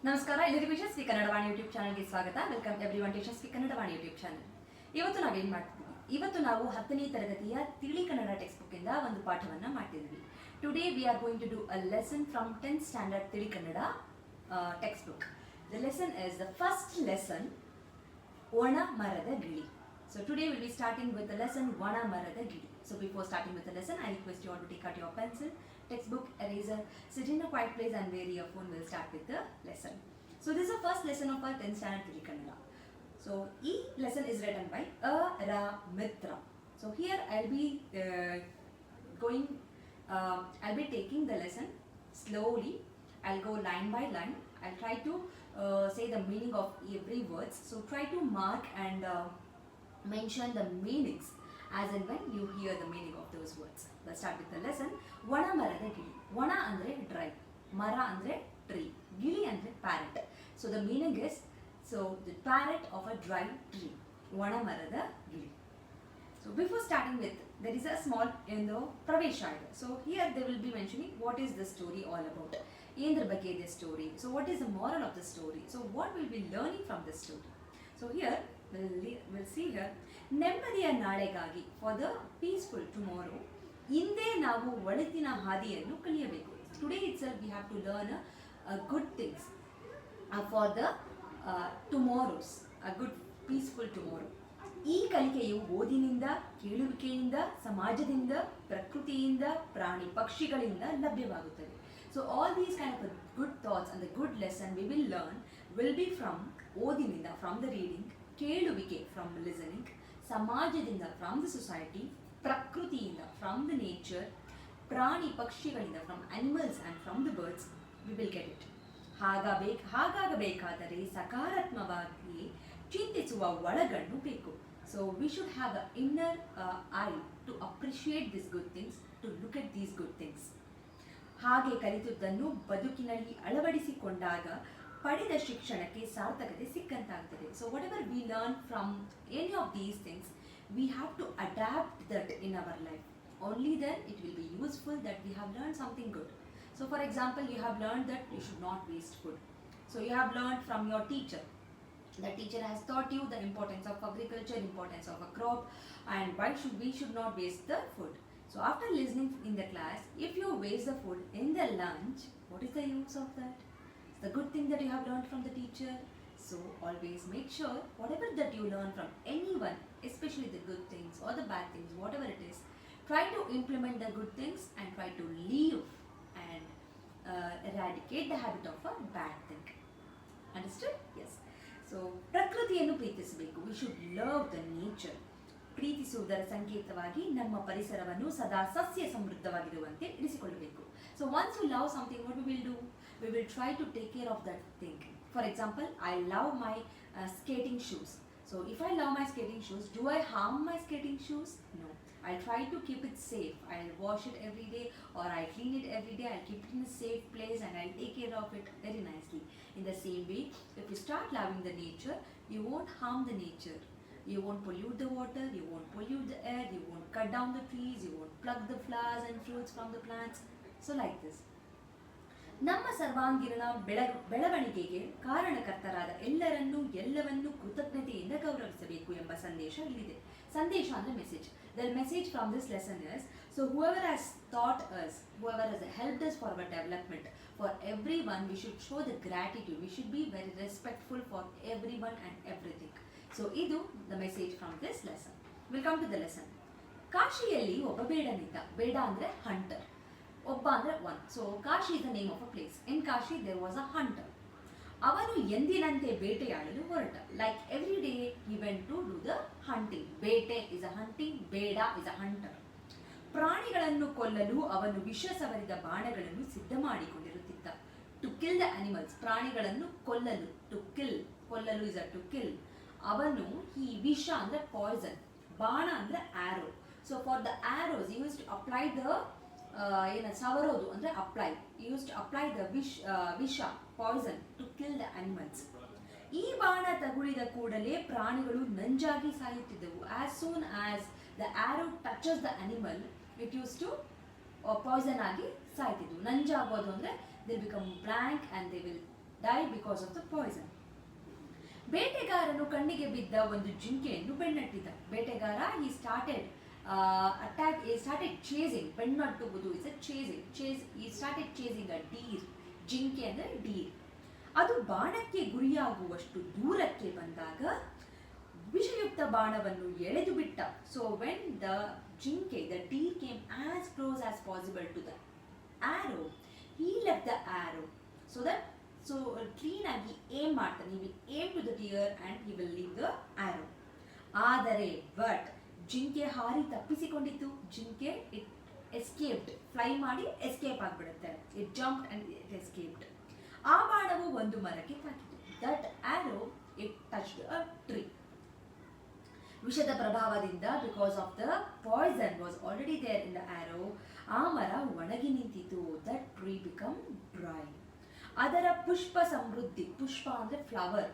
ನಮಸ್ಕಾರ ಎಲ್ಲರಿಗೂ ಯಶಸ್ವಿ ಕನ್ನಡ ವಾಣಿ ಯೂಟ್ಯೂಬ್ ಚಾನಲ್ಗೆ ಸ್ವಾಗತ. Welcome everyone to Yashasvi Kannada Vani YouTube channel. ಇವತ್ತು ನಾವೇನು ಮಾಡ್ತಿದ್ವಿ? ಇವತ್ತು ನಾವು 10ನೇ ತರಗತಿಯ ತಿಳಿ ಕನ್ನಡ ಟೆಕ್ಸ್ಟ್ ಬುಕ್ ಇಂದ ಒಂದು ಪಾಠವನ್ನ ಮಾಡ್ತಿದ್ವಿ. Today we are going to do a lesson from 10th standard ತಿಳಿ Kannada text book. The lesson is the first lesson ಒಣ ಮರದ ಗಿಳಿ. So today we'll be starting with the lesson Vana Marada Gidi. So before starting with the lesson, I request you all to take out your pencil, textbook, eraser, sit in a quiet place and wear your phone. We'll start with the lesson. So this is the first lesson of our 10th standard Telugu Kannada. So this lesson is written by Ra Mitra. So here I'll be I'll be taking the lesson slowly. I'll go line by line. I'll try to say the meaning of every words. So try to mark and mention the meanings as and when you hear the meaning of those words. Let's start with the lesson. Vana Marada Gili. Vana andre dry, Mara andre tree, Gili andre parrot. So the meaning is, so the parrot of a dry tree. Vana Marada Gili. So before starting with, there is a small Pravesha. So here they will be mentioning what is the story all about. Indra ಬಗ್ಗೆ the story. So what is the moral of the story? So what will be learning from this story? So here we'll see here, ನೆಮ್ಮದಿಯ ನಾಳೆಗಾಗಿ, for the peaceful tomorrow, ಇಂದೇ ನಾವು ಒಳಿತಿನ ಹಾದಿಯನ್ನು ಕಲಿಯಬೇಕು. Today itself we have to learn good things for the tomorrows, a good peaceful tomorrow. ಈ ಕಲಿಕೆಯು ಓದಿನಿಂದ, ಕೇಳುವಿಕೆಯಿಂದ, ಸಮಾಜದಿಂದ, ಪ್ರಕೃತಿಯಿಂದ, ಪ್ರಾಣಿ ಪಕ್ಷಿಗಳಿಂದ ಲಭ್ಯವಾಗುತ್ತದೆ. So all these kind of good thoughts and the good lesson we will learn will be from ಓದಿನಿಂದ, from the reading, ಕೇಳುವಿಕೆ from listening, ಸಮಾಜದಿಂದ from the society, ಪ್ರಕೃತಿಯಿಂದ from the nature, ಪ್ರಾಣಿ ಪಕ್ಷಿಗಳಿಂದ from animals and from the birds, we will get it. ಹಾಗಾಗಬೇಕಾದರೆ ಸಕಾರಾತ್ಮಕವಾಗಿ ಚಿಂತಿಸುವ ಒಳಗಣ್ಣು ಬೇಕು. So we should have an inner eye to appreciate these good things, to look at these good things. ಹಾಗೆ ಕಲಿತದ್ದನ್ನು ಬದುಕಿನಲ್ಲಿ ಅಳವಡಿಸಿಕೊಂಡಾಗ ಪಡೆದ ಶಿಕ್ಷಣಕ್ಕೆ ಸಾರ್ಥಕತೆ ಸಿಕ್ಕಂತಾಗ್ತದೆ. So whatever we learn from any of these things, we have to adapt that in our life. Only then it will be useful that we have learn something good. So for example, you have learn that you should not waste food. So you have learn from your teacher. The teacher has taught you the importance of agriculture, importance of a crop, and why we should not waste the food. So after listening in the class, if you waste the food in the lunch, what is the use of that? It's the good thing that you have learned from the teacher. So always make sure whatever that you learn from anyone, especially the good things or the bad things, whatever it is, try to implement the good things and try to leave and eradicate the habit of a bad thing. Understood? Yes. So ಪ್ರಕೃತಿಯನ್ನು ಪ್ರೀತಿಸಬೇಕು. We should love the nature. ಪ್ರೀತಿಸುವುದರ ಸಂಕೇತವಾಗಿ ನಮ್ಮ ಪರಿಸರವನ್ನು ಸದಾ ಸಸ್ಯ ಸಮೃದ್ಧವಾಗಿರುವಂತೆ ಇರಿಸಿಕೊಳ್ಳಬೇಕು. So once you love something, what we will do? We will try to take care of that thing. For example, I love my skating shoes. So if I love my skating shoes, do I harm my skating shoes? No. I'll try to keep it safe. I'll wash it every day or I'll clean it every day. I'll keep it in a safe place and I'll take care of it very nicely. In the same way, if you start loving the nature, you won't harm the nature. You won't pollute the water, you won't pollute the air, you won't cut down the trees, you won't pluck the flowers and fruits from the plants. So like this. ನಮ್ಮ ಸರ್ವಾಂಗೀಣ ಬೆಳವಣಿಗೆಗೆ ಕಾರಣಕರ್ತರಾದ ಎಲ್ಲವನ್ನೂ ಕೃತಜ್ಞತೆಯಿಂದ ಗೌರವಿಸಬೇಕು ಎಂಬ ಸಂದೇಶ ಇಲ್ಲಿದೆ. ಸಂದೇಶ ಅಂದರೆ message. The message from this lesson is, so whoever has taught us, whoever has helped us for our development, for everyone we should show the gratitude. We should be very respectful for everyone and everything. So idu the message from this lesson. We'll come to the lesson. ಕಾಶಿಯಲ್ಲಿ ಒಬ್ಬ ಬೇಡನಿದ್ದ. ಬೇಡ ಅಂದರೆ hunter. ಒಬ್ಬ ಅಂದರೆ one. So Kashi is the name of a place. In Kashi there was a hunter. ಅವನು ಎಂದಿನಂತೆ ಬೇಟೆಯಾಡಲು ಹೊರಟ. Like every day he went to do the hunting. ಬೇಟೆ is a hunting, ಬೇಡ is a hunter. ಪ್ರಾಣಿಗಳನ್ನು ಕೊಲ್ಲಲು ಅವನು ವಿಷ ಸವರಿದ ಬಾಣಗಳನ್ನು ಸಿದ್ಧ ಮಾಡಿಕೊಂಡಿರುತ್ತಿದ್ದ. To kill the animals. ಪ್ರಾಣಿಗಳನ್ನು ಕೊಲ್ಲಲು. To kill. ಕೊಲ್ಲಲು is a to kill. ಅವನು ಈ ವಿಷ ಅಂದರೆ ಪಾಯ್ಸನ್, ಬಾಣ ಅಂದರೆ arrow. So for the arrows you use to apply the ಸವರೋದು ಅಂದರೆ apply, you use to apply the ವಿಷ poison to kill the animals. ಈ ಬಾಣ ತಗುಲಿದ ಕೂಡಲೇ ಪ್ರಾಣಿಗಳು ನಂಜಾಗಿ ಸಾಯುತ್ತಿದ್ದವು. As soon as the arrow touches the animal, it use to poison ಆಗಿ ಸಾಯ್ತಿದ್ವು. ನಂಜಾಗೋದು ಅಂದರೆ they become blank and they will die because of the poison. ಬೇಟೆಗಾರನು ಕಣ್ಣಿಗೆ ಬಿದ್ದ ಒಂದು ಜಿಂಕೆಯನ್ನು ಬೆನ್ನಟ್ಟಿದ. ಬೇಟೆಗಾರ he started chasing, ಬೆನ್ನಟ್ಟುವುದು is a chasing, he started chasing a deer. ಜಿಂಕೆ ಅಂದರೆ ಡೀರ್. ಅದು ಬಾಣಕ್ಕೆ ಗುರಿಯಾಗುವಷ್ಟು ದೂರಕ್ಕೆ ಬಂದಾಗ ವಿಷಯುಕ್ತ ಬಾಣವನ್ನು ಎಳೆದು ಬಿಟ್ಟ. So when the deer came as close as possible to the arrow, he left the arrow so clean ಆಗಿ ಏಮ್ ಮಾಡ್ತಾನೆ. he will aim to the deer and he will leave the arrow. ಆದರೆ but ಜಿಂಕೆ ಹಾರಿ ತಪ್ಪಿಸಿಕೊಂಡಿತ್ತು. ಜಿಂಕೆ it escaped, fly ಮಾಡಿ escape ಆಗಿಬಿಡುತ್ತೆ. it jumped and it escaped. ಆ ಬಾಣವು ಒಂದು ಮರಕ್ಕೆ ತಾಕಿತು. that arrow it touched a tree. ವಿಷದ ಪ್ರಭಾವದಿಂದ because of the poison was already there in the arrow, ಆ ಮರ ಒಣಗಿ ನಿಂತಿತು. That tree become dry. ಅದರ ಪುಷ್ಪ ಸಮೃದ್ಧಿ, ಪುಷ್ಪ ಅಂದರೆ ಫ್ಲವರ್,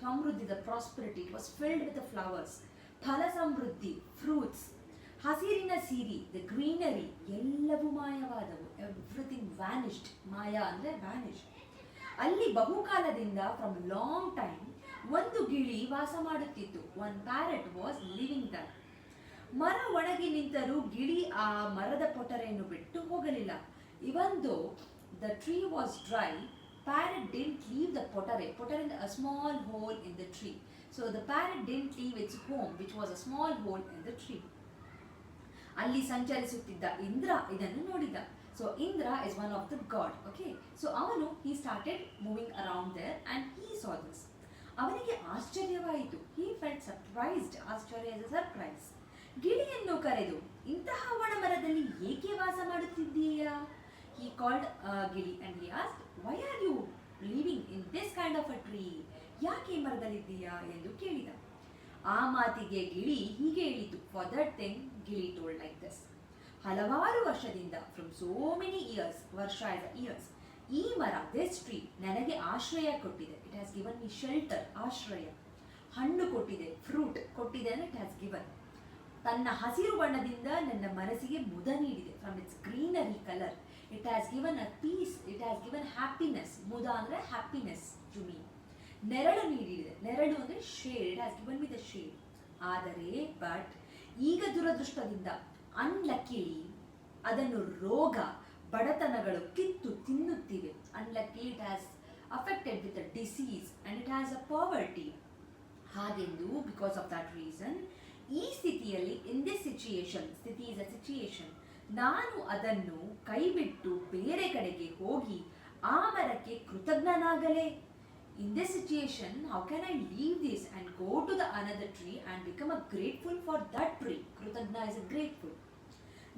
ಸಮೃದ್ಧಿ the prosperity, it was filled with the flowers. ಫಲ ಸಮೃದ್ಧಿ, ಫ್ರೂಟ್ಸ್, ಹಸಿರಿನ ಸಿರಿ, ದ ಗ್ರೀನರಿ, ಎಲ್ಲವೂ ಮಾಯವಾದವು. Everything vanished. ಮಾಯಾ ಅಂದರೆ ವ್ಯಾನಿಶ್. ಅಲ್ಲಿ ಬಹುಕಾಲದಿಂದ ಫ್ರಮ್ ಲಾಂಗ್ ಟೈಮ್ ಒಂದು ಗಿಳಿ ವಾಸ ಮಾಡುತ್ತಿತ್ತು. One parrot was living there. ಮರ ಒಣಗಿ ನಿಂತರೂ ಗಿಳಿ ಆ ಮರದ ಪೊಟರೆಯನ್ನು ಬಿಟ್ಟು ಹೋಗಲಿಲ್ಲ. Even though the tree was dry, parrot didn't leave the ಪೊಟರೆ. ಪೊಟರೆ in a small hole in the tree. So the parrot didn't leave its home which was a small hole in the tree. ಅಲ್ಲಿ ಸಂಚರಿಸುತ್ತಿದ್ದ ಇಂದ್ರ ಇದನ್ನು ನೋಡಿದ. So Indra is one of the god. Okay. So ಅವನು he started moving around there and he saw this. ಅವನಿಗೆ ಆಶ್ಚರ್ಯವಾಯಿತು. he felt surprised. ಆಶ್ಚರ್ಯ is a surprise. ಗಿಳಿಯನ್ನು ಕರೆದು, ಇಂತಹ ಒಣಮರದಲ್ಲಿ ಏಕೆ ವಾಸ ಮಾಡುತ್ತಿದ್ದೀಯಾ? he called ಗಿಳಿ and he asked, why are you living in this kind of a tree? ಯಾಕೆ ಈ ಮರದಲ್ಲಿದ್ದೀಯಾ ಎಂದು ಕೇಳಿದ. ಆ ಮಾತಿಗೆ ಗಿಳಿ ಹೀಗೆ ಹೇಳಿತು. for that thing ಗಿಳಿ told like this. ಹಲವಾರು ವರ್ಷದಿಂದ, ಫ್ರಮ್ ಸೋ ಮೆನಿ ಇಯರ್ಸ್, ವರ್ಷ ಇಸ್ ಇಯರ್ಸ್, ಈ ಮರ, ದಿಸ್ ಟ್ರೀ, ನನಗೆ ಆಶ್ರಯ ಕೊಟ್ಟಿದೆ. It has given me shelter, ಆಶ್ರಯ. ಹಣ್ಣು ಕೊಟ್ಟಿದೆ, ಫ್ರೂಟ್ ಕೊಟ್ಟಿದೆ ಅಂದರೆ ಇಟ್ ಹ್ಯಾಸ್ ಗಿವನ್. ತನ್ನ ಹಸಿರು ಬಣ್ಣದಿಂದ ನನ್ನ ಮನಸ್ಸಿಗೆ ಮುದ ನೀಡಿದೆ. From its greenery colour it has given a peace, it has given happiness. ಮುದ ಅಂದರೆ ಹ್ಯಾಪಿನೆಸ್ ಟು ಮೀ. ನೆರಳು ನೀಡಿದೆ, ನೆರಳು ಅಂದರೆ shade, it has given me the shade. ಆದರೆ ಬಟ್ ಈಗ ದುರದೃಷ್ಟದಿಂದ, ಅನ್ಲಕ್ಕಿಲಿ, ಅದನ್ನು ರೋಗ, ಬಡತನಗಳು ಕಿತ್ತು ತಿನ್ನುತ್ತಿವೆ. Unluckily it has affected with a disease and it has a poverty. ಹಾಗೆಂದು ಬಿಕಾಸ್ ಆಫ್ ದಟ್ ರೀಸನ್, ಈ ಸ್ಥಿತಿಯಲ್ಲಿ, ಇನ್ ದಿಸ್ ಸಿಚುಯೇಷನ್, ಸ್ಥಿತಿ ಇಸ್ ಅ ಸಿಚುಯೇಷನ್, ನಾನು ಅದನ್ನು ಕೈಬಿಟ್ಟು ಬೇರೆ ಕಡೆಗೆ ಹೋಗಿ ಆ ಮರಕ್ಕೆ ಕೃತಜ್ಞನಾಗಲೇ. In this situation, how can I leave this and go to the another tree and become a grateful for that tree? Krutagna is a grateful.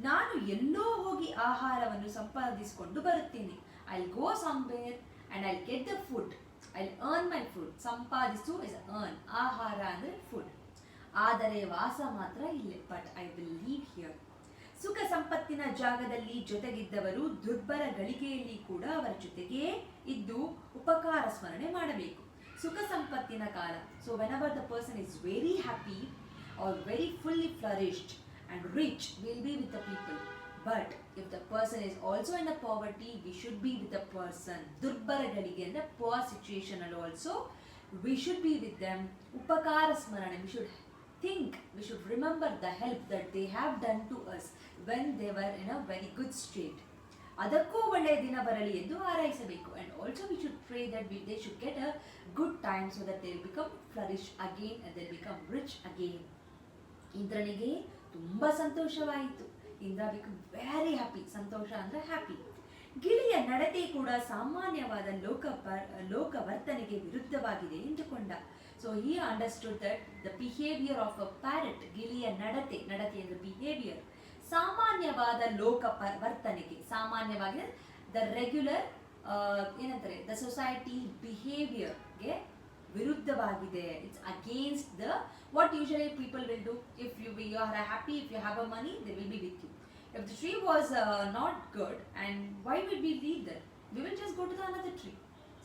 ನಾನು ಎಲ್ಲೋ ಹೋಗಿ ಆಹಾರವನ್ನು ಸಂಪಾದಿಸಿಕೊಂಡು ಬರುತ್ತೇನೆ. I'll go somewhere and I'll get the food. I'll earn my food. ಸಂಪಾದಿಸು is earn. ಆಹಾರ ಅಂದರೆ food. ಆದರೆ ವಾಸ ಮಾತ್ರ ಇಲ್ಲೇ. But I will leave here. ಸುಖ ಸಂಪತ್ತಿನ ಜಾಗದಲ್ಲಿ ಜೊತೆಗಿದ್ದವರು ದುರ್ಬಲ ಗಳಿಗೆಯಲ್ಲಿ ಕೂಡ ಅವರ ಜೊತೆಗೇ ಇದ್ದು ಉಪಕಾರ ಸ್ಮರಣೆ ಮಾಡಬೇಕು. ಸುಖ ಸಂಪತ್ತಿನ ಕಾಲ. So whenever the person is very happy or very fully flourished and rich, will be with the people. But if the person is also in a poverty, we should be with the person. ದುರ್ಬಲಗಳಿಗೆ ಅಂದರೆ poor situation and also we should be with them. ಉಪಕಾರ ಸ್ಮರಣೆ, we should think, we should remember the help that they have done to us when they were in a very good state. ಅದಕ್ಕೂ ಒಳ್ಳೆಯ ದಿನ ಬರಲಿ ಎಂದು ಹಾರೈಸಬೇಕು. and also we should pray that they should get a good time so that they will become flourish again and they will become rich again. ಇಂದ್ರನಿಗೆ ತುಂಬಾ ಸಂತೋಷವಾಯಿತು. Indra become very happy. ಸಂತೋಷ ಅಂದರೆ happy. ಗಿಳಿಯ ನಡತೆ ಕೂಡ ಸಾಮಾನ್ಯವಾದ ಲೋಕವರ್ತನೆಗೆ ವಿರುದ್ಧವಾಗಿದೆ ಎಂದುಕೊಂಡ. So he understood that the behavior of a parrot, ಗಿಳಿಯ ನಡತೆ ಅಂದರೆ behavior, ಸಾಮಾನ್ಯವಾದ ವರ್ತನೆಗೆ, ಸಾಮಾನ್ಯವಾಗಿ ದ ರೆಗ್ಯುಲರ್ ಏನಂತಾರೆ ದ ಸೊಸೈಟಿ ಬಿಹೇವಿಯರ್ಗೆ ವಿರುದ್ಧವಾಗಿದೆ. It's against the what usually people will do. If you are happy, if you have a money, they will be with you. If the tree was not good, and why would we leave there? We will just go to the another tree.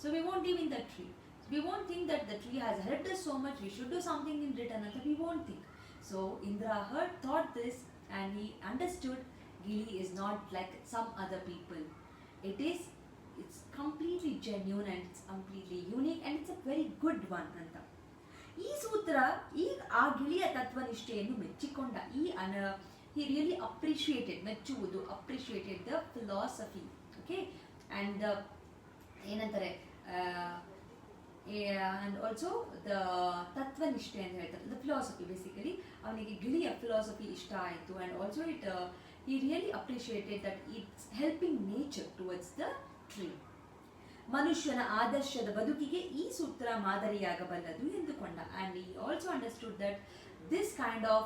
So we won't live in that tree. We won't think that the tree has helped us so much, we should do something in return. We won't think. So Indra thought this and he understood Gili is not like some other people. It is it's completely genuine and it's completely unique and it's a very good one ಅಂತ. ಈ ಸೂತ್ರ ಈಗ ಆ ಗಿಳಿಯ ತತ್ವನಿಷ್ಠೆಯನ್ನು ಮೆಚ್ಚಿಕೊಂಡ. he really appreciated, ಮೆಚ್ಚುವುದು, appreciated the philosophy, okay, and the ಏನಂತಾರೆ and also the ತತ್ವನಿಷ್ಠೆ ಅಂತ ಹೇಳ್ತಾರೆ, the philosophy basically. ಅವನಿಗೆ ಗಿಳಿಯ philosophy ಇಷ್ಟ ಆಯಿತು and also he really appreciated that it's helping nature towards the tree. ಮನುಷ್ಯನ ಆದರ್ಶದ ಬದುಕಿಗೆ ಈ ಸೂತ್ರ ಮಾದರಿಯಾಗಬಲ್ಲದು ಎಂದುಕೊಂಡ. and he also understood that this kind of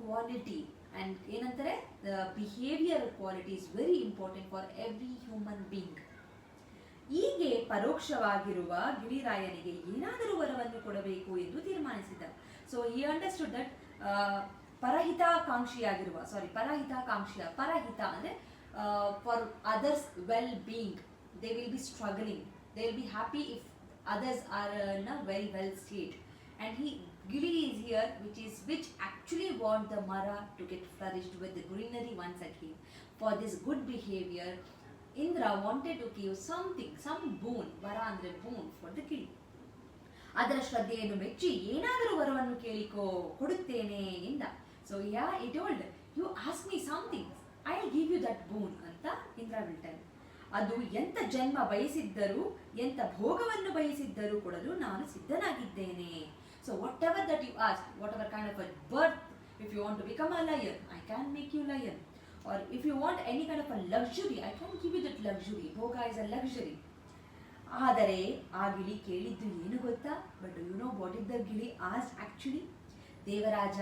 quality and ಏನಂತಾರೆ the behavioral quality is very important for every human being. ಹೀಗೆ ಪರೋಕ್ಷವಾಗಿರುವ ಗಿಳಿರಾಯನಿಗೆ ಏನಾದರೂ ವರವನ್ನು ಕೊಡಬೇಕು ಎಂದು ತೀರ್ಮಾನಿಸಿದ. ಸೊ he understood that ಪರಹಿತ ಅಂದರೆ for others well being, they will be struggling, they will be happy if others are in a very well state, and Gili is here which actually want the mara to get flourished with the greenery once again. For this good behavior, Indra wanted to give something, some boon, vara andre boon for the Gili. ಅದರ ಶ್ರದ್ಧೆಯನ್ನು ಮೆಚ್ಚಿ ಏನಾದರೂ ವರವನ್ನು ಕೇಳಿಕೋ ಕೊಡುತ್ತೇನೆ ಎಂದ. So he told, you ask me something, I'll give you that boon ಅಂತ Indra will tell. ಅದು ಎಂಥ ಜನ್ಮ ಬಯಸಿದ್ದರೂ ಎಂಥ ಭೋಗವನ್ನು ಬಯಸಿದ್ದರೂ ಕೊಡಲು ನಾನು ಸಿದ್ಧನಾಗಿದ್ದೇನೆ. So whatever that you ask, whatever kind of a birth, if you want to become a lion, I can make you lion. Or if you want any kind of a luxury, I can give you that luxury. Bhoga is a luxury. ಆದರೆ ಆ ಗಿಳಿ ಕೇಳಿದ್ದು ಏನು ಗೊತ್ತಾ? But do you know what did the ಗಿಳಿ asked actually? Devaraja,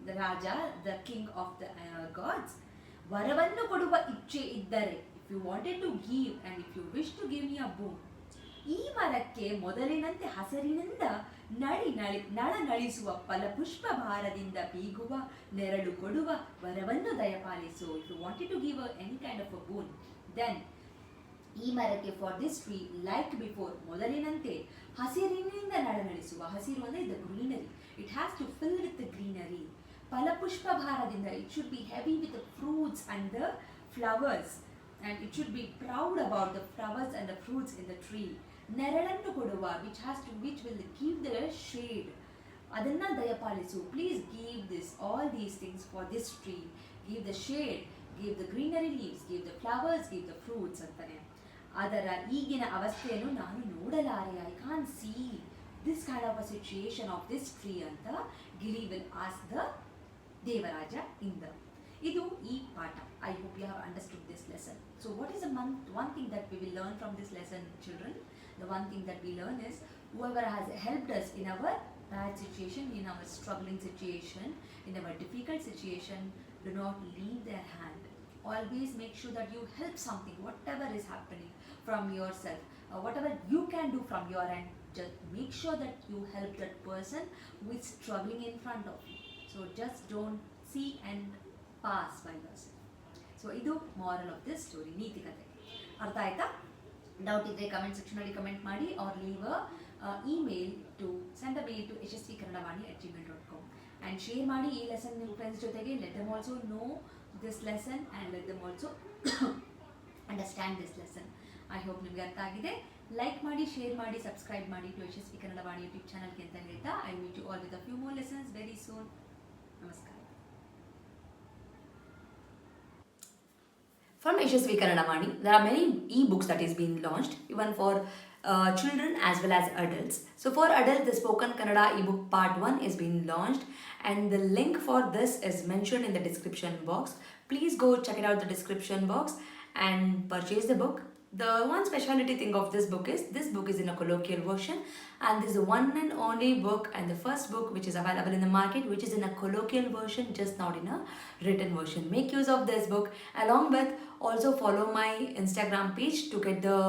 the raja, the king of the gods, ವರವನ್ನು ಕೊಡುವ ಇಚ್ಛೆ ಇದ್ದರೆ, if you wanted to give and if you wish to give me a boon, ಈ ಮರಕ್ಕೆ ಮೊದಲಿನಂತೆ ಹಸಿರಿನಿಂದ ನಳನಳಿಸುವ ಫಲಪುಷ್ಪ ಭಾರದಿಂದ ಬೀಗುವ ನೆರಳು ಕೊಡುವ ವರವನ್ನು ದಯಪಾಲಿಸು. If you wanted to give any kind of a boon, then ಈ ಮರಕ್ಕೆ for this tree like before, ಮೊದಲಿನಂತೆ ಹಸಿರಿನಿಂದ ನಳನಳಿಸುವ, ಹಸಿರು ಅಂದರೆ the greenery, it has to fill with the greenery. ಫಲಪುಷ್ಪ ಭಾರದಿಂದ, it should be heavy with the fruits and the flowers, and it should be proud about the flowers and the fruits in the tree. ನೆರಳನ್ನು ಕೊಡುವ, which will give the shade, ಅದನ್ನ ದಯಪಾಲಿಸು. Please give all these things for this tree. Give the shade, give the greenery leaves, give the flowers, give the fruits ಅಂತಾನೆ. ಅದರ ಈಗಿನ ಅವಸ್ಥೆಯನ್ನು ನಾನು ನೋಡಲಾರೆ, I can't see this kind of a situation of this tree ಅಂತ ಗಿಳಿ will ask the Devaraja Indra. ಇದು ಈ ಪಾಠ. I hope you have understood this lesson. So what is one thing that we will learn from this lesson, children? The one thing that we learn is, whoever has helped us in our bad situation, in our struggling situation, in our difficult situation, do not leave their hand. Always make sure that you help something, whatever is happening from yourself, whatever you can do from your end, just make sure that you help that person who is struggling in front of you. So just don't see and pass by yourself. So idu moral of this story, ನೀತಿ ಕಥೆ. ಅರ್ಥ ಆಯ್ತಾ? Doubt ಇದ್ದರೆ comment ಸೆಕ್ಷನಲ್ಲಿ comment ಮಾಡಿ, or leave a send a mail to yashaswikannadavaani@gmail.com and share ಮಾಡಿ ಈ lesson ನಿಮ್ಮ ಫ್ರೆಂಡ್ಸ್ ಜೊತೆಗೆ. let them also know this lesson and let them also understand this lesson. I hope ನಿಮಗೆ ಅರ್ಥ ಆಗಿದೆ. ಲೈಕ್ ಮಾಡಿ, ಶೇರ್ ಮಾಡಿ, ಸಬ್ಸ್ಕ್ರೈಬ್ ಮಾಡಿ to ಯಶಸ್ವಿ ಕನ್ನಡ ವಾಣಿ ಯೂಟ್ಯೂಬ್ ಚಾನಲ್ಗೆ ಅಂತ ಹೇಳ್ತಾ, I meet you all with a few more lessons very soon. ನಮಸ್ಕಾರ. From Yashaswi Kannada Vaani, there are many e-books that is being launched, even for children as well as adults. So for adults, the Spoken Kannada ebook part 1 is being launched, and the link for this is mentioned in the description box. Please go check it out, the description box, and purchase the book. The one specialty thing of this book is in a colloquial version, and this is the one and only book and the first book which is available in the market which is in a colloquial version, just not in a written version. Make use of this book, along with also follow my Instagram page to get the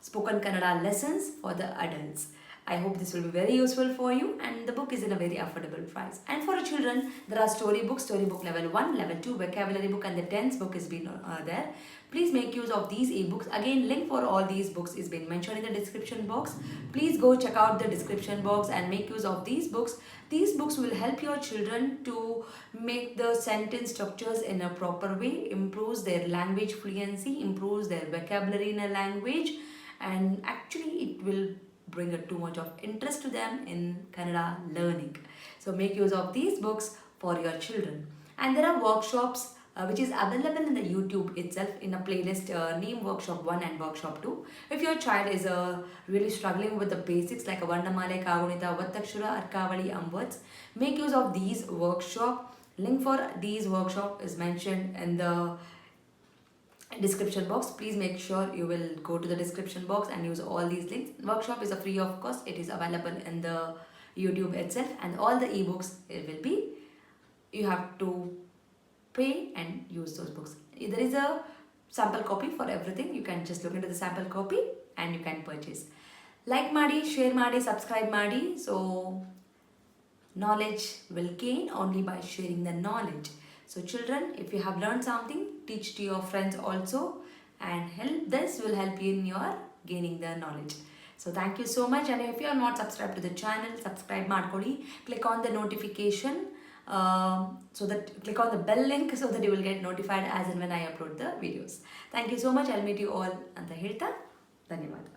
Spoken Kannada lessons for the adults. I hope this will be very useful for you, and the book is in a very affordable price. And for children, there are storybook level 1, level 2, vocabulary book, and the tense book is been there. Please make use of these ebooks. Again, link for all these books is been mentioned in the description box. Please go check out the description box and make use of these books. These books will help your children to make the sentence structures in a proper way, improves their language fluency, improves their vocabulary in a language, and actually it will bring too much of interest to them in Kannada learning. So make use of these books for your children. And there are workshops which is available in the YouTube itself in a playlist named Workshop 1 and Workshop 2. If your child is really struggling with the basics like a Varnamala, Kagunita, Vattakshura, Arkavali, and words, make use of these workshop. Link for these workshop is mentioned in the description box. Please make sure you will go to the description box and use all these links. Workshop is a free of cost. It is available in the YouTube itself, and all the ebooks it will be. You have to pay and use those books. There is a sample copy for everything. You can just look into the sample copy and you can purchase. Like ಮಾಡಿ, share ಮಾಡಿ, subscribe ಮಾಡಿ. So knowledge will gain only by sharing the knowledge. So children, if you have learned something, teach to your friends also, and this will help you in your gaining the knowledge. So thank you so much, and if you are not subscribed to the channel, subscribe ಮಾಡ್ಕೊಳ್ಳಿ. Click on the notification, so that click on the bell link so that you will get notified as and when I upload the videos. Thank you so much. I'll meet you all ಅಂತ ಹೇಳ್ತಾ ಧನ್ಯವಾದ.